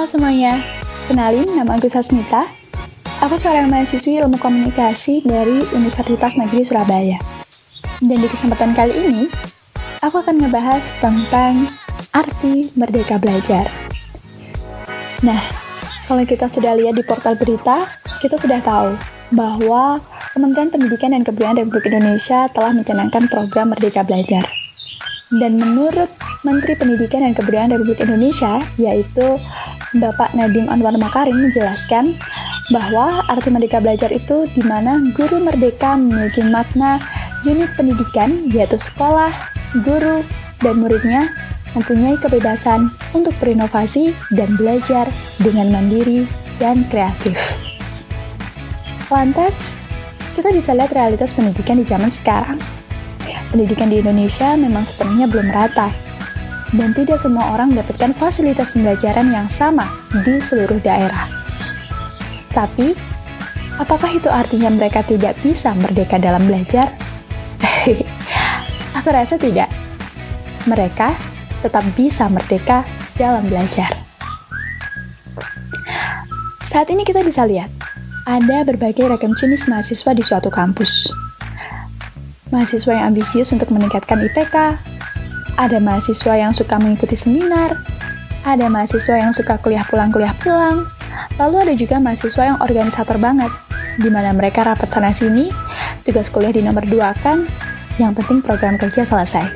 Halo semuanya, kenalin nama aku Sasmita. Aku seorang mahasiswi ilmu komunikasi dari Universitas Negeri Surabaya. Dan di kesempatan kali ini, aku akan ngebahas tentang arti merdeka belajar. Nah, kalau kita sudah lihat di portal berita, kita sudah tahu bahwa Kementerian Pendidikan dan Kebudayaan Republik Indonesia telah mencanangkan program Merdeka Belajar. Dan menurut Menteri Pendidikan dan Kebudayaan Republik Indonesia, yaitu Bapak Nadiem Anwar Makarim, menjelaskan bahwa arti Merdeka Belajar itu di mana guru merdeka memiliki makna unit pendidikan, yaitu sekolah, guru, dan muridnya mempunyai kebebasan untuk berinovasi dan belajar dengan mandiri dan kreatif. Lantas, kita bisa lihat realitas pendidikan di zaman sekarang. Pendidikan di Indonesia memang sepenuhnya belum rata, dan tidak semua orang mendapatkan fasilitas pembelajaran yang sama di seluruh daerah. Tapi, apakah itu artinya mereka tidak bisa merdeka dalam belajar? Aku rasa tidak. Mereka tetap bisa merdeka dalam belajar. Saat ini kita bisa lihat, ada berbagai ragam jenis mahasiswa di suatu kampus. Mahasiswa yang ambisius untuk meningkatkan IPK, ada mahasiswa yang suka mengikuti seminar, ada mahasiswa yang suka kuliah pulang, lalu ada juga mahasiswa yang organisator banget, di mana mereka rapat sana-sini, tugas kuliah di nomor 2 kan, yang penting program kerja selesai.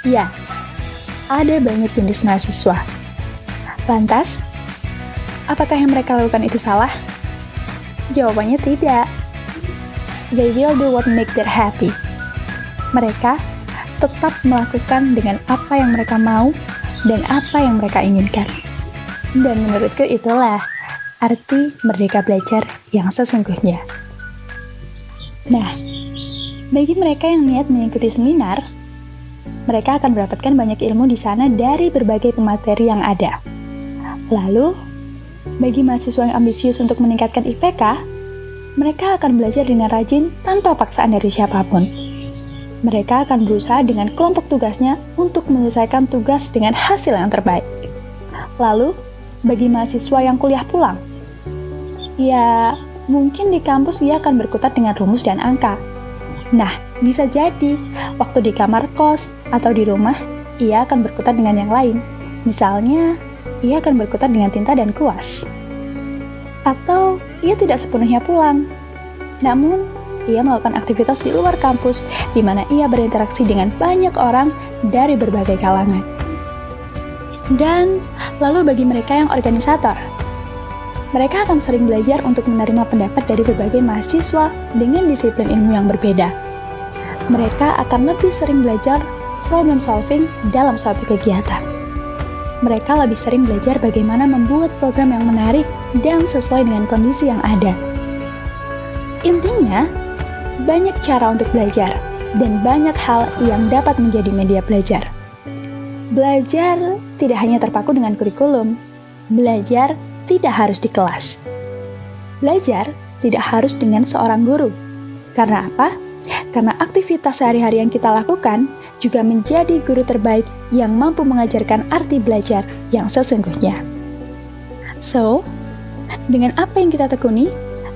Ya, ada banyak jenis mahasiswa. Lantas, apakah yang mereka lakukan itu salah? Jawabannya tidak. They will do what make them happy. Mereka tetap melakukan dengan apa yang mereka mau dan apa yang mereka inginkan. Dan menurutku itulah arti merdeka belajar yang sesungguhnya. Nah, bagi mereka yang niat mengikuti seminar, mereka akan mendapatkan banyak ilmu di sana dari berbagai pemateri yang ada. Lalu, bagi mahasiswa yang ambisius untuk meningkatkan IPK, mereka akan belajar dengan rajin tanpa paksaan dari siapapun. Mereka akan berusaha dengan kelompok tugasnya untuk menyelesaikan tugas dengan hasil yang terbaik. Lalu, bagi mahasiswa yang kuliah pulang, ya mungkin di kampus ia akan berkutat dengan rumus dan angka. Nah, bisa jadi waktu di kamar kos atau di rumah, ia akan berkutat dengan yang lain. Misalnya, ia akan berkutat dengan tinta dan kuas. Atau ia tidak sepenuhnya pulang. Namun, ia melakukan aktivitas di luar kampus di mana ia berinteraksi dengan banyak orang dari berbagai kalangan. Dan lalu bagi mereka yang organisator, mereka akan sering belajar untuk menerima pendapat dari berbagai mahasiswa dengan disiplin ilmu yang berbeda. Mereka akan lebih sering belajar problem solving dalam suatu kegiatan. Mereka lebih sering belajar bagaimana membuat program yang menarik dan sesuai dengan kondisi yang ada. Intinya, banyak cara untuk belajar, dan banyak hal yang dapat menjadi media belajar. Belajar tidak hanya terpaku dengan kurikulum. Belajar tidak harus di kelas. Belajar tidak harus dengan seorang guru. Karena apa? Karena aktivitas sehari-hari yang kita lakukan juga menjadi guru terbaik yang mampu mengajarkan arti belajar yang sesungguhnya. So, dengan apa yang kita tekuni,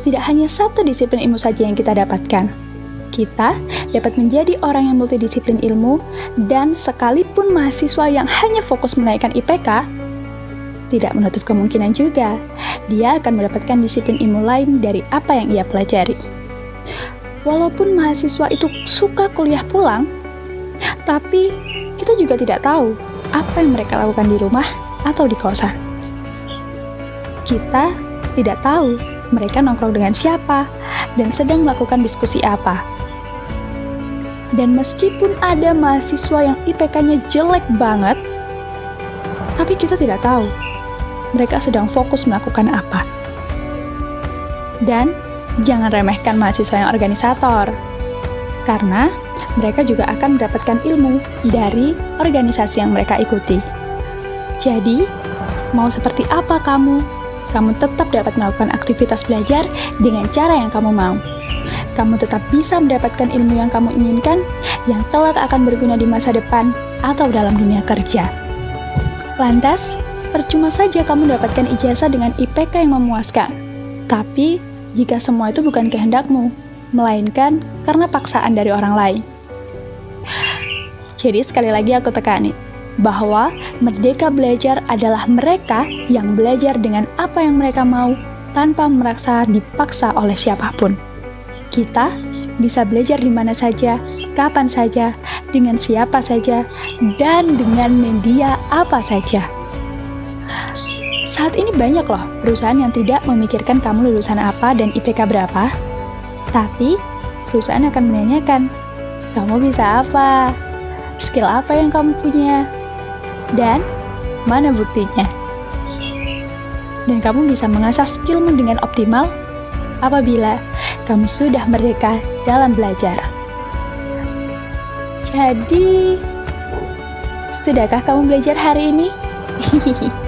tidak hanya satu disiplin ilmu saja yang kita dapatkan. Kita dapat menjadi orang yang multidisiplin ilmu, dan sekalipun mahasiswa yang hanya fokus menaikkan IPK, tidak menutup kemungkinan juga dia akan mendapatkan disiplin ilmu lain dari apa yang ia pelajari. Walaupun mahasiswa itu suka kuliah pulang, tapi kita juga tidak tahu apa yang mereka lakukan di rumah atau di kosan. Kita tidak tahu mereka nongkrong dengan siapa dan sedang melakukan diskusi apa. Dan meskipun ada mahasiswa yang IPK-nya jelek banget, tapi kita tidak tahu mereka sedang fokus melakukan apa. Dan jangan remehkan mahasiswa yang organisator, karena mereka juga akan mendapatkan ilmu dari organisasi yang mereka ikuti. Jadi, mau seperti apa kamu tetap dapat melakukan aktivitas belajar dengan cara yang kamu mau. Kamu tetap bisa mendapatkan ilmu yang kamu inginkan, yang kelak akan berguna di masa depan atau dalam dunia kerja. Lantas, percuma saja kamu dapatkan ijazah dengan IPK yang memuaskan. Tapi, jika semua itu bukan kehendakmu, melainkan karena paksaan dari orang lain. Jadi sekali lagi aku tekani, bahwa merdeka belajar adalah mereka yang belajar dengan apa yang mereka mau, tanpa merasa dipaksa oleh siapapun. Kita bisa belajar di mana saja, kapan saja, dengan siapa saja, dan dengan media apa saja. Saat ini banyak loh perusahaan yang tidak memikirkan kamu lulusan apa dan IPK berapa, tapi perusahaan akan menanyakan, kamu bisa apa? Skill apa yang kamu punya? Dan mana buktinya? Dan kamu bisa mengasah skillmu dengan optimal apabila kamu sudah merdeka dalam belajar. Jadi, sudahkah kamu belajar hari ini? Hihihi.